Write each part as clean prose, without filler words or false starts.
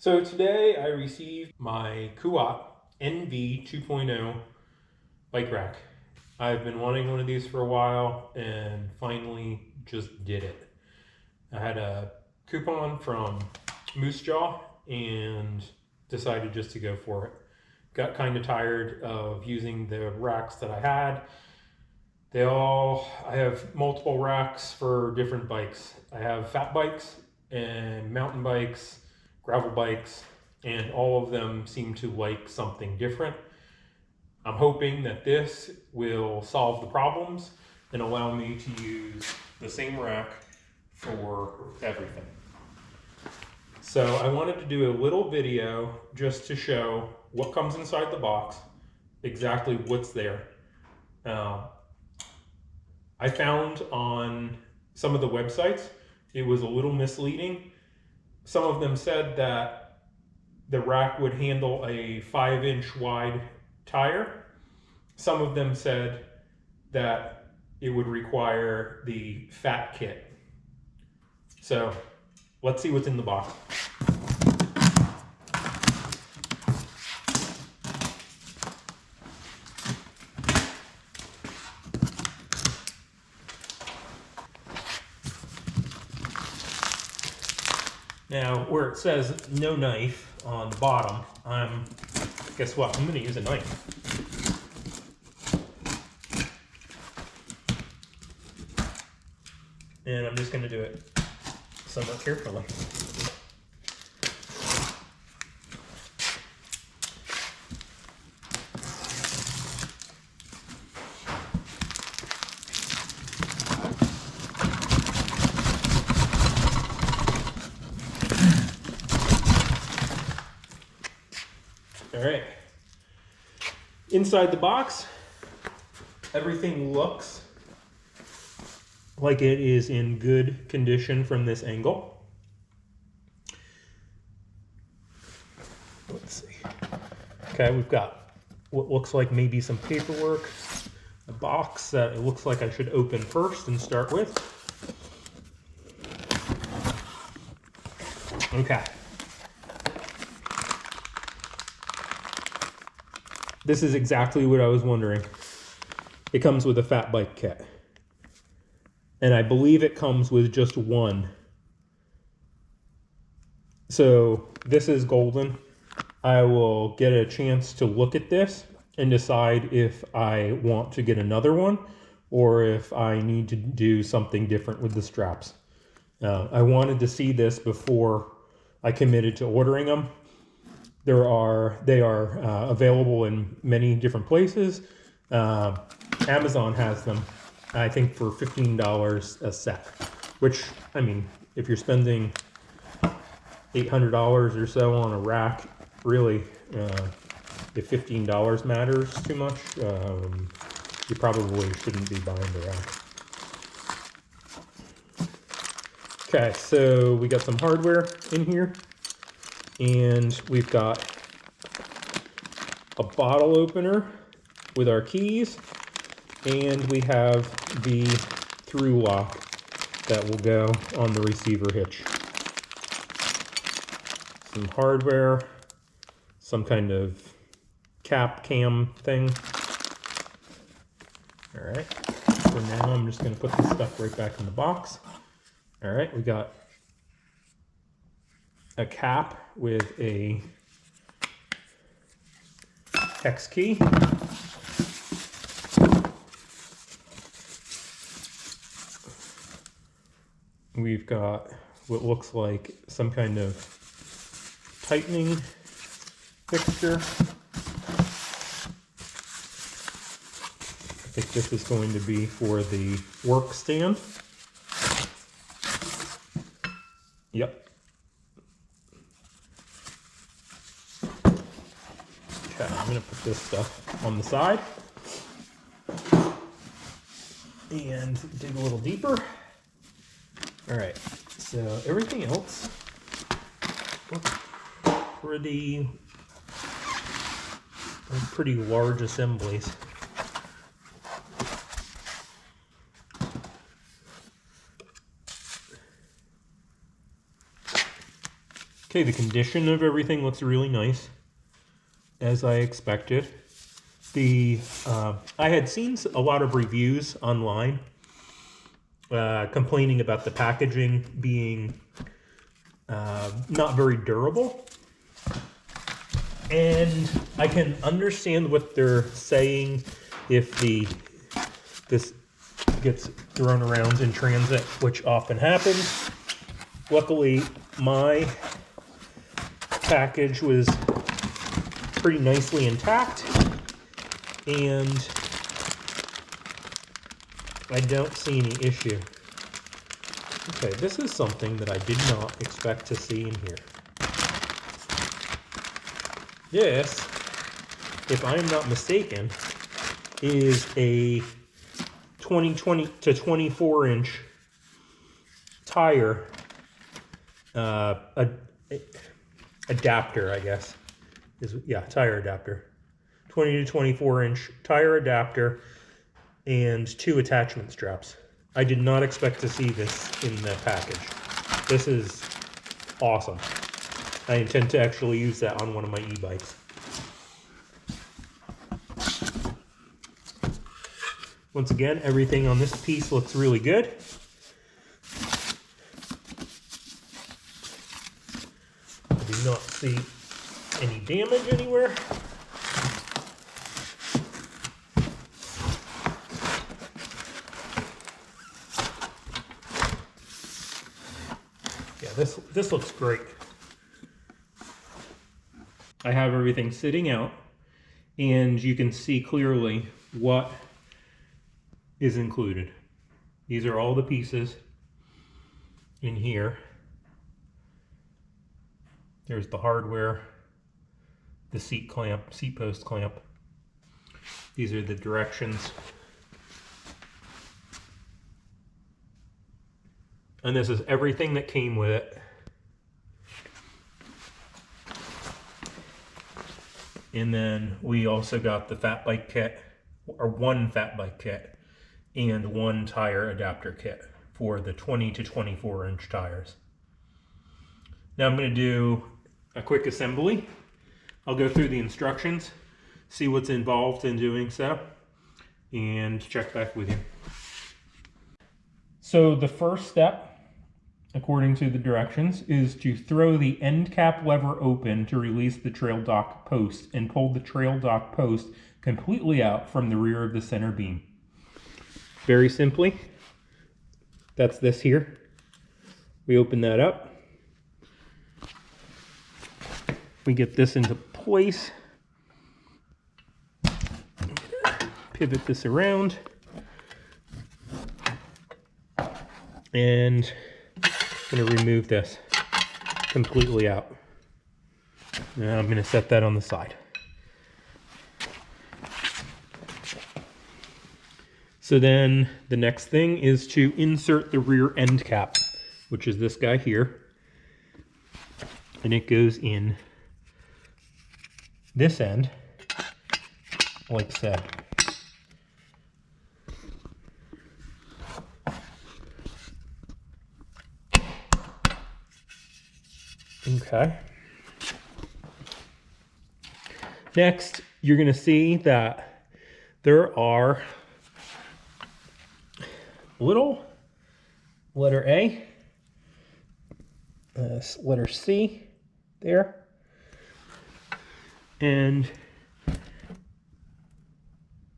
So today I received my Kuat NV 2.0 bike rack. I've been wanting one of these for a while and finally just did it. I had a coupon from Moose Jaw and decided just to go for it. Got kind of tired of using the racks that I had. I have multiple racks for different bikes. I have fat bikes and mountain bikes, gravel bikes, and all of them seem to like something different. I'm hoping that this will solve the problems and allow me to use the same rack for everything. So I wanted to do a little video just to show what comes inside the box, exactly what's there. I found on some of the websites, it was a little misleading. Some of them said that the rack would handle a 5-inch wide tire. Some of them said that it would require the Phat Kit. So let's see what's in the box. Now, where it says no knife on the bottom, guess what? I'm going to use a knife. And I'm just going to do it somewhat carefully. All right, inside the box, everything looks like it is in good condition from this angle. Let's see. Okay, we've got what looks like maybe some paperwork, a box that it looks like I should open first and start with. Okay. This is exactly what I was wondering. It comes with a Fatbike kit. And I believe it comes with just one. So this is golden. I will get a chance to look at this and decide if I want to get another one or if I need to do something different with the straps. I wanted to see this before I committed to ordering them. They are available in many different places. Amazon has them, I think, for $15 a set, which, I mean, if you're spending $800 or so on a rack, really, if $15 matters too much, you probably shouldn't be buying the rack. Okay, so we got some hardware in here. And we've got a bottle opener with our keys, and we have the through lock that will go on the receiver hitch. Some hardware, some kind of cam thing. All right, for now I'm just gonna put this stuff right back in the box. All right, we got a cap with a hex key. We've got what looks like some kind of tightening fixture. I think this is going to be for the work stand. Yep. Okay, I'm going to put this stuff on the side and dig a little deeper. All right, so everything else looks pretty large assemblies. Okay, the condition of everything looks really nice, as I expected. I had seen a lot of reviews online complaining about the packaging being not very durable. And I can understand what they're saying if this gets thrown around in transit, which often happens. Luckily, my package was pretty nicely intact, and I don't see any issue. Okay, this is something that I did not expect to see in here. This, if I am not mistaken, is a 20 to 24 inch tire adapter, I guess. Tire adapter. 20 to 24 inch tire adapter and 2 attachment straps. I did not expect to see this in the package. This is awesome. I intend to actually use that on one of my e-bikes. Once again, everything on this piece looks really good. I do not see any damage anywhere. Yeah, this looks great. I have everything sitting out, and you can see clearly what is included. These are all the pieces in here. There's the hardware, the seat post clamp. These are the directions. And this is everything that came with it. And then we also got the Fatbike kit, or one Fatbike kit, and one tire adapter kit for the 20 to 24 inch tires. Now I'm going to do a quick assembly. I'll go through the instructions, see what's involved in doing so, and check back with you. So the first step, according to the directions, is to throw the end cap lever open to release the trail dock post and pull the trail dock post completely out from the rear of the center beam. Very simply, that's this here. We open that up. We get this into place. Pivot this around. And I'm going to remove this completely out. Now I'm going to set that on the side. So then the next thing is to insert the rear end cap, which is this guy here. And it goes in this end, like so. Okay. Next, you're going to see that there are little letter A, letter C there, and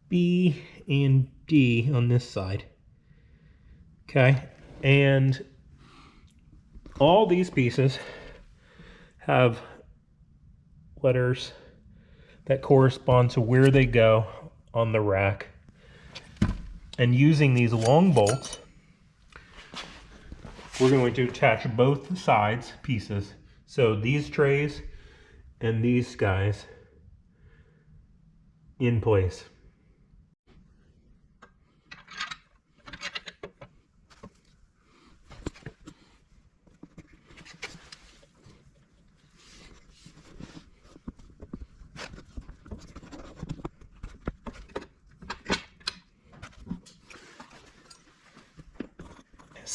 B and D on this side. Okay, and all these pieces have letters that correspond to where they go on the rack. And using these long bolts, we're going to attach both sides pieces. So these trays and these guys in place.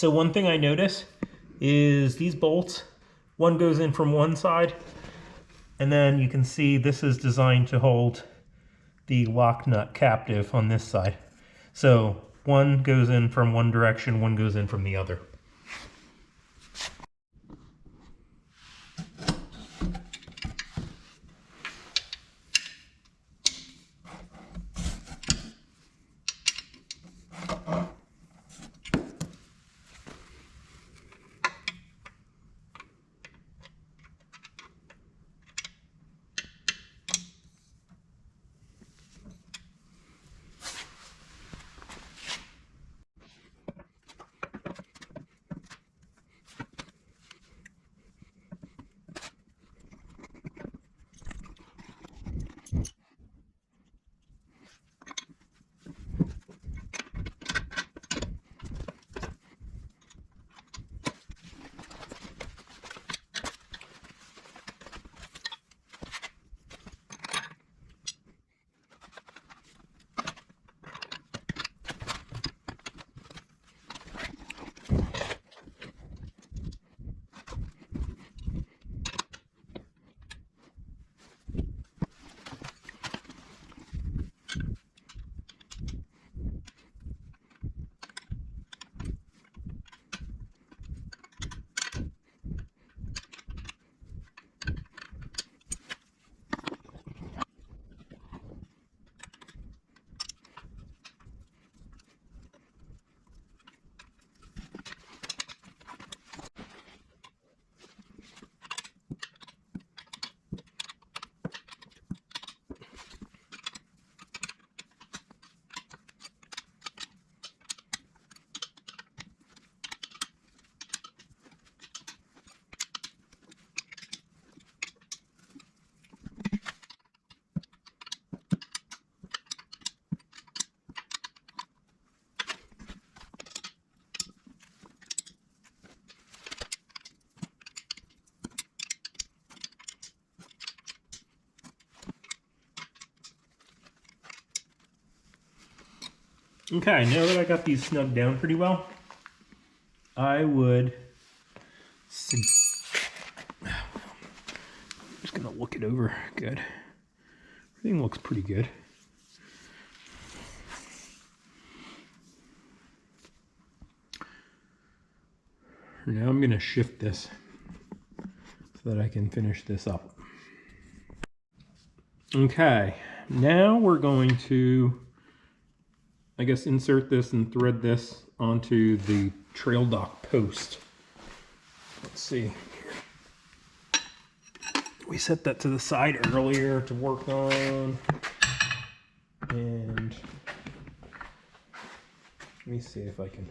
So one thing I notice is these bolts One goes in from one side, and then you can see this is designed to hold the lock nut captive on this side. So one goes in from one direction, one goes in from the other. Okay, now that I got these snugged down pretty well, I would just gonna look it over. Good. Everything looks pretty good. Now I'm gonna shift this so that I can finish this up. Okay, now we're going to, I guess, insert this and thread this onto the trail dock post. Let's see. We set that to the side earlier to work on. And let me see if I can.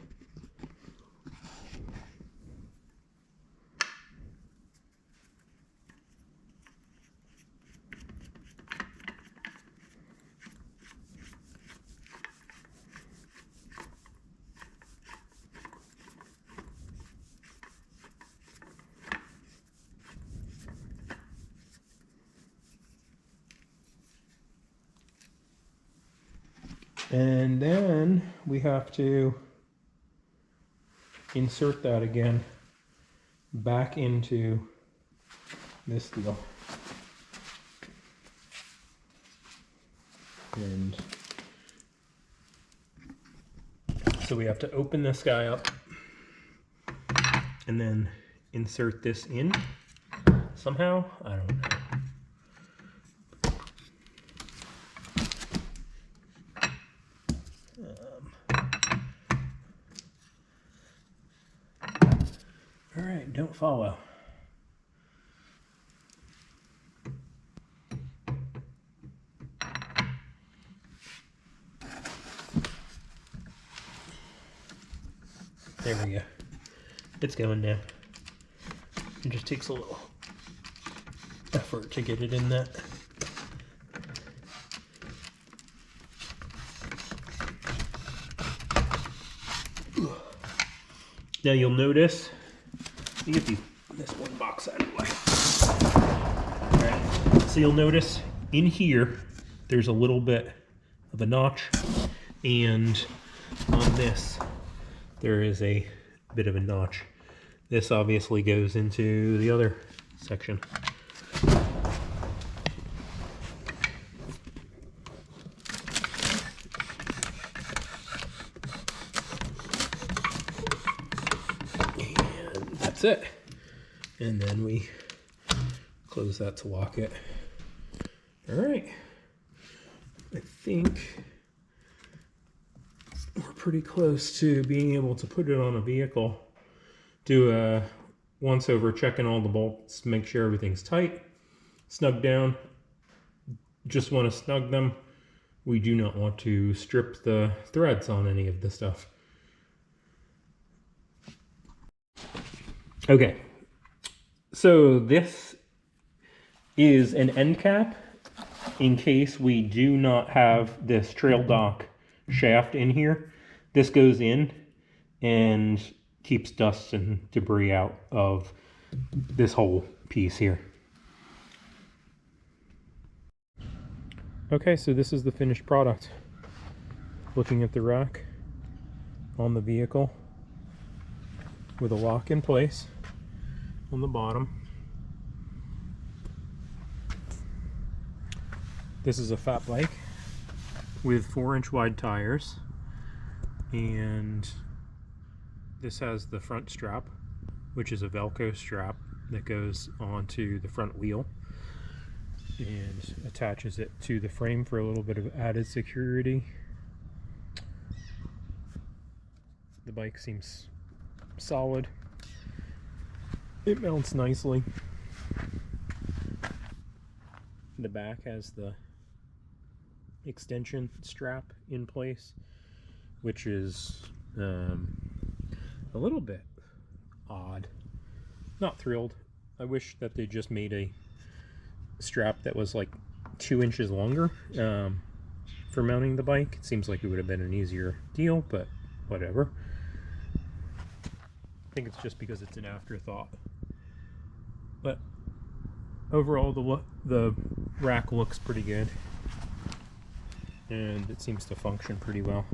And then we have to insert that again back into this deal. And so we have to open this guy up and then insert this in somehow. I don't know. All right, don't follow. There we go. It's going now. It just takes a little effort to get it in that. Now you'll notice, let me get this one box out of the way. All right, so you'll notice in here, there's a little bit of a notch, and on this, there is a bit of a notch. This obviously goes into the other section. And that's it. And then we close that to lock it. All right. I think we're pretty close to being able to put it on a vehicle. Do a once over, checking all the bolts, make sure everything's tight, snug down. Just want to snug them. We do not want to strip the threads on any of the stuff. Okay, so this is an end cap in case we do not have this trail dock shaft in here. This goes in and keeps dust and debris out of this whole piece here. Okay, so this is the finished product. Looking at the rack on the vehicle with a lock in place on the bottom. This is a Fatbike with 4-inch wide tires, and this has the front strap, which is a Velcro strap that goes onto the front wheel and attaches it to the frame for a little bit of added security. The bike seems solid. It mounts nicely. The back has the extension strap in place, which is a little bit odd. Not thrilled. I wish that they just made a strap that was like 2 inches longer for mounting the bike. It seems like it would have been an easier deal, but whatever. I think it's just because it's an afterthought. But overall, the rack looks pretty good, and it seems to function pretty well.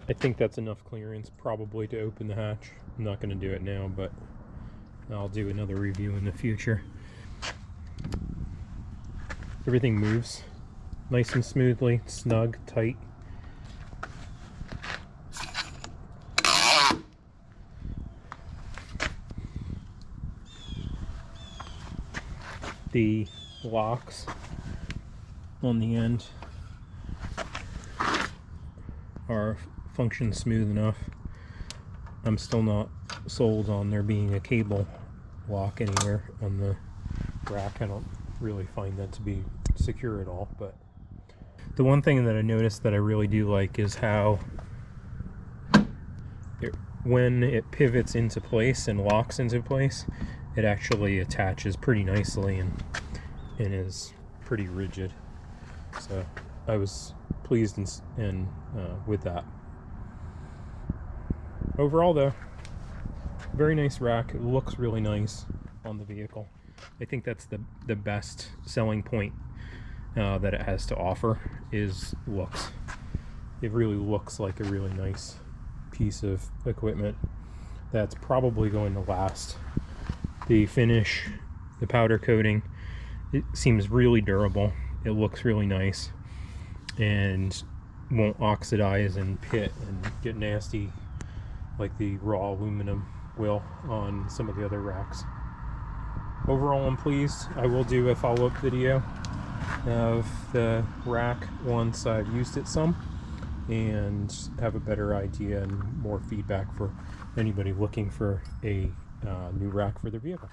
I think that's enough clearance probably to open the hatch. I'm not going to do it now, but I'll do another review in the future. Everything moves nice and smoothly, snug, tight. The locks on the end function smooth enough. I'm still not sold on there being a cable lock anywhere on the rack. I don't really find that to be secure at all, but the one thing that I noticed that I really do like is how when it pivots into place and locks into place, it actually attaches pretty nicely and is pretty rigid. So I was pleased and with that. Overall though, very nice rack. It looks really nice on the vehicle. I think that's the best selling point that it has to offer is looks. It really looks like a really nice piece of equipment that's probably going to last. The finish, the powder coating, it seems really durable. It looks really nice and won't oxidize and pit and get nasty like the raw aluminum will on some of the other racks. Overall, I'm pleased. I will do a follow-up video of the rack once I've used it some and have a better idea and more feedback for anybody looking for a new rack for their vehicle.